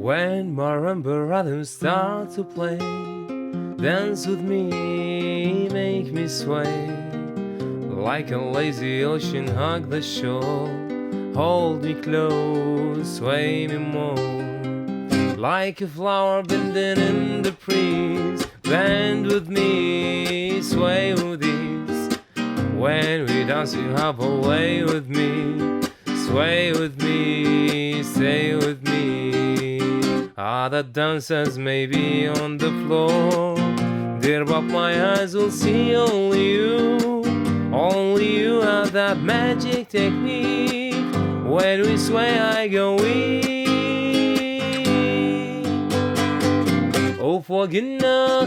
When marimba rhythms start to play, dance with me, make me sway. Like a lazy ocean, hug the shore. Hold me close, sway me more. Like a flower bending in the breeze, bend with me, sway with ease. When we dance, you have a way with me. Sway with me, stay with me. Other dancers may be on the floor, dear, but my eyes will see only you. Only you have that magic technique. When we sway, I go weak. وفوقنا